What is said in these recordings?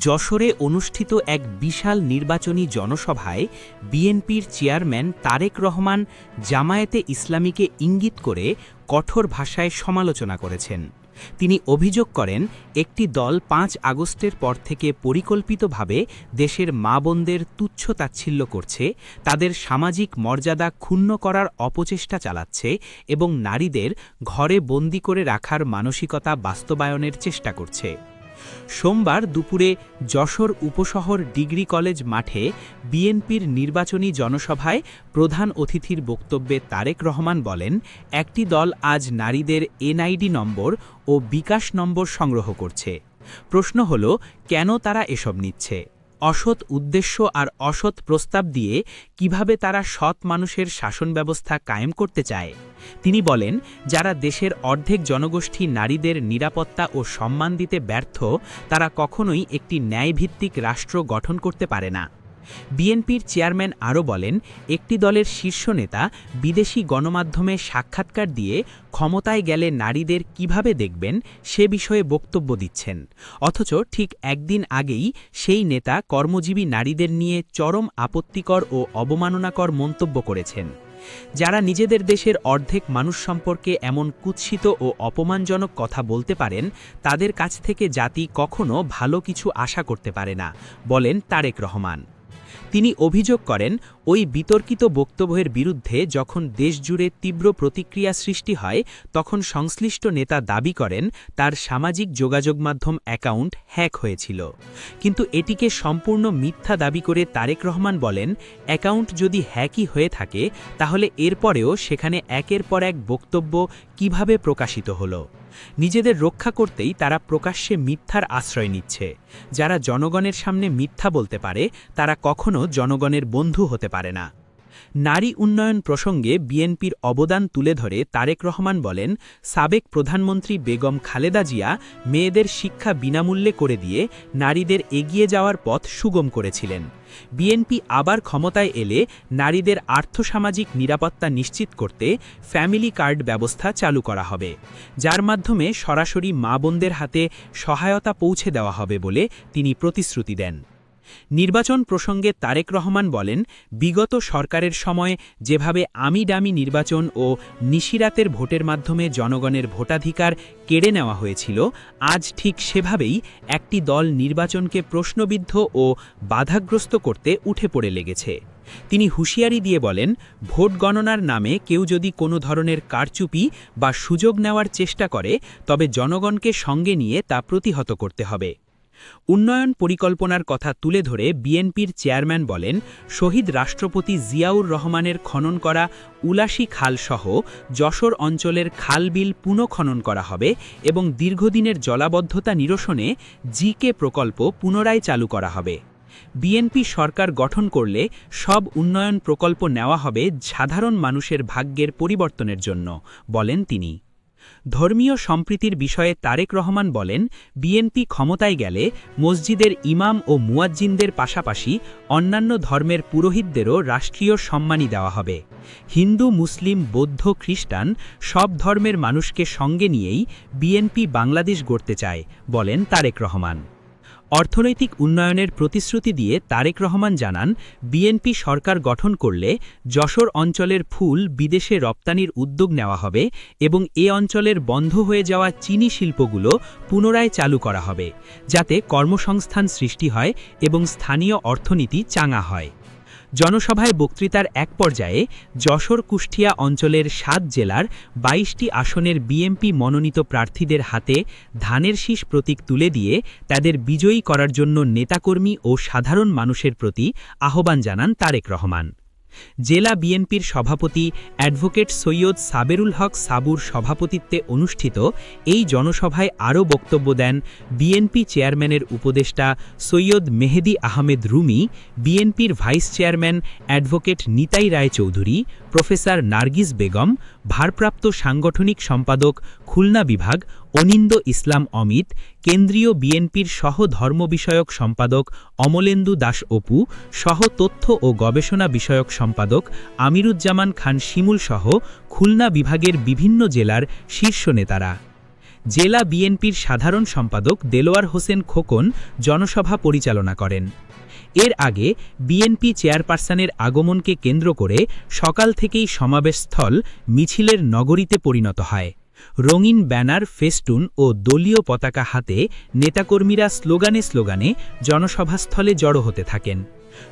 যশোরে অনুষ্ঠিত এক বিশাল নির্বাচনী জনসভায় বিএনপির চেয়ারম্যান তারেক রহমান জামায়াতে ইসলামীকে ইঙ্গিত করে কঠোর ভাষায় সমালোচনা করেছেন। তিনি অভিযোগ করেন, একটি দল ৫ আগস্টের পর থেকে পরিকল্পিতভাবে দেশের মা বোনদের তুচ্ছ-তাচ্ছিল্য করছে, তাদের সামাজিক মর্যাদা ক্ষুণ্ণ করার অপচেষ্টা চালাচ্ছে এবং নারীদের ঘরে বন্দী করে রাখার মানসিকতা বাস্তবায়নের চেষ্টা করছে। সোমবার দুপুরে যশোর উপশহর ডিগ্রি কলেজ মাঠে বিএনপির নির্বাচনী জনসভায় প্রধান অতিথির বক্তব্যে তারেক রহমান বলেন, একটি দল আজ নারীদের এনআইডি নম্বর ও বিকাশ নম্বর সংগ্রহ করছে। প্রশ্ন হল, কেন তারা এসব নিচ্ছে? অসৎ উদ্দেশ্য আর অসৎ প্রস্তাব দিয়ে কিভাবে তারা সৎ মানুষের শাসন ব্যবস্থা কায়েম করতে চায়? তিনি বলেন, যারা দেশের অর্ধেক জনগোষ্ঠী নারীদের নিরাপত্তা ও সম্মান দিতে ব্যর্থ, তারা কখনোই একটি ন্যায়ভিত্তিক রাষ্ট্র গঠন করতে পারে না। বিএনপির চেয়ারম্যান আরও বলেন, একটি দলের শীর্ষ নেতা বিদেশি গণমাধ্যমে সাক্ষাৎকার দিয়ে ক্ষমতায় গেলে নারীদের কিভাবে দেখবেন সে বিষয়ে বক্তব্য দিচ্ছেন, অথচ ঠিক একদিন আগেই সেই নেতা কর্মজীবী নারীদের নিয়ে চরম আপত্তিকর ও অবমাননাকর মন্তব্য করেছেন। যারা নিজেদের দেশের অর্ধেক মানুষ সম্পর্কে এমন কুৎসিত ও অপমানজনক কথা বলতে পারেন, তাদের কাছ থেকে জাতি কখনো ভালো কিছু আশা করতে পারে না, বলেন তারেক রহমান। তিনি অভিযোগ করেন, ওই বিতর্কিত বক্তব্যের বিরুদ্ধে যখন দেশজুড়ে তীব্র প্রতিক্রিয়া সৃষ্টি হয়, তখন সংশ্লিষ্ট নেতা দাবি করেন তার সামাজিক যোগাযোগ মাধ্যম অ্যাকাউন্ট হ্যাক হয়েছিল। কিন্তু এটিকে সম্পূর্ণ মিথ্যা দাবি করে তারেক রহমান বলেন, অ্যাকাউন্ট যদি হ্যাকই হয়ে থাকে, তাহলে এরপরেও সেখানে একের পর এক বক্তব্য কিভাবে প্রকাশিত হলো? নিজেদের রক্ষা করতেই তারা প্রকাশ্যে মিথ্যার আশ্রয় নিচ্ছে। যারা জনগণের সামনে মিথ্যা বলতে পারে, তারা কখনো জনগণের বন্ধু হতে পারে না। নারী উন্নয়ন প্রসঙ্গে বিএনপির অবদান তুলে ধরে তারেক রহমান বলেন, সাবেক প্রধানমন্ত্রী বেগম খালেদা জিয়া মেয়েদের শিক্ষা বিনামূল্যে করে দিয়ে নারীদের এগিয়ে যাওয়ার পথ সুগম করেছিলেন। বিএনপি আবার ক্ষমতায় এলে নারীদের আর্থসামাজিক নিরাপত্তা নিশ্চিত করতে ফ্যামিলি কার্ড ব্যবস্থা চালু করা হবে, যার মাধ্যমে সরাসরি মা বোনদের হাতে সহায়তা পৌঁছে দেওয়া হবে বলে তিনি প্রতিশ্রুতি দেন। নির্বাচন প্রসঙ্গে তারেক রহমান বলেন, বিগত সরকারের সময় যেভাবে আমিডামি নির্বাচন ও নিশিরাতের ভোটের মাধ্যমে জনগণের ভোটাধিকার কেড়ে নেওয়া হয়েছিল, আজ ঠিক সেভাবেই একটি দল নির্বাচনকে প্রশ্নবিদ্ধ ও বাধাগ্রস্ত করতে উঠে পড়ে লেগেছে। তিনি হুঁশিয়ারি দিয়ে বলেন, ভোট গণনার নামে কেউ যদি কোনো ধরনের কারচুপি বা সুযোগ নেওয়ার চেষ্টা করে, তবে জনগণকে সঙ্গে নিয়ে তা প্রতিহত করতে হবে। উন্নয়ন পরিকল্পনার কথা তুলে ধরে বিএনপির চেয়ারম্যান বলেন, শহীদ রাষ্ট্রপতি জিয়াউর রহমানের খনন করা উলাশী খালসহ যশোর অঞ্চলের খাল-বিল পুনঃখনন করা হবে এবং দীর্ঘদিনের জলাবদ্ধতা নিরসনে জিকে প্রকল্প পুনরায় চালু করা হবে। বিএনপি সরকার গঠন করলে সব উন্নয়ন প্রকল্প নেওয়া হবে সাধারণ মানুষের ভাগ্যের পরিবর্তনের জন্য, বলেন তিনি। ধর্মীয় সম্প্রীতির বিষয়ে তারেক রহমান বলেন, বিএনপি ক্ষমতায় গেলে মসজিদের ইমাম ও মুয়াজ্জিনদের পাশাপাশি অন্যান্য ধর্মের পুরোহিতদেরও রাষ্ট্রীয় সম্মানী দেওয়া হবে। হিন্দু, মুসলিম, বৌদ্ধ, খ্রিস্টান সব ধর্মের মানুষকে সঙ্গে নিয়েই বিএনপি বাংলাদেশ গড়তে চায়, বলেন তারেক রহমান। অর্থনৈতিক উন্নয়নের প্রতিশ্রুতি দিয়ে তারেক রহমান জানান, বিএনপি সরকার গঠন করলে যশোর অঞ্চলের ফুল বিদেশে রপ্তানির উদ্যোগ নেওয়া হবে এবং এ অঞ্চলের বন্ধ হয়ে যাওয়া চিনি শিল্পগুলো পুনরায় চালু করা হবে, যাতে কর্মসংস্থান সৃষ্টি হয় এবং স্থানীয় অর্থনীতি চাঙা হয়। জনসভায় বক্তৃতার এক পর্যায়ে যশোর কুষ্টিয়া অঞ্চলের ৭ জেলার ২২টি আসনের বিএনপি মনোনীত প্রার্থীদের হাতে ধানের শীষ প্রতীক তুলে দিয়ে তাদের বিজয়ী করার জন্য নেতাকর্মী ও সাধারণ মানুষের প্রতি আহ্বান জানান তারেক রহমান। জেলা বিএনপির সভাপতি অ্যাডভোকেট সৈয়দ সাবেরুল হক সাবুর সভাপতিত্বে অনুষ্ঠিত এই জনসভায় আরও বক্তব্য দেন বিএনপি চেয়ারম্যানের উপদেষ্টা সৈয়দ মেহেদী আহমেদ রুমি, বিএনপির ভাইস চেয়ারম্যান অ্যাডভোকেট নিতাই রায় চৌধুরী, প্রফেসর নার্গিস বেগম, ভারপ্রাপ্ত সাংগঠনিক সম্পাদক খুলনা বিভাগ অনিন্দ ইসলাম অমিত, কেন্দ্রীয় বিএনপির সহ ধর্ম বিষয়ক সম্পাদক অমলেন্দু দাস অপু, সহ তথ্য ও গবেষণা বিষয়ক সম্পাদক আমিরুজ্জামান খান শিমুল সহ খুলনা বিভাগের বিভিন্ন জেলার শীর্ষ নেতারা। জেলা বিএনপির সাধারণ সম্পাদক দেলোয়ার হোসেন খোকন জনসভা পরিচালনা করেন। এর আগে বিএনপি চেয়ারপারসনের আগমনকে কেন্দ্র করে সকাল থেকেই সমাবেশস্থল মিছিলের নগরীতে পরিণত হয়। রঙিন ব্যানার, ফেস্টুন ও দলীয় পতাকা হাতে নেতাকর্মীরা স্লোগানে স্লোগানে জনসভাস্থলে জড়ো হতে থাকেন।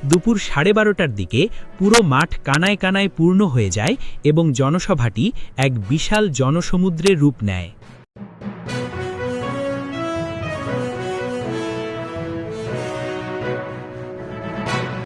দুপুর 12:30টার দিকে পুরো মাঠ কানায় কানায় পূর্ণ হয়ে যায় এবং জনসভাটি এক বিশাল জনসমুদ্রের রূপ নেয়।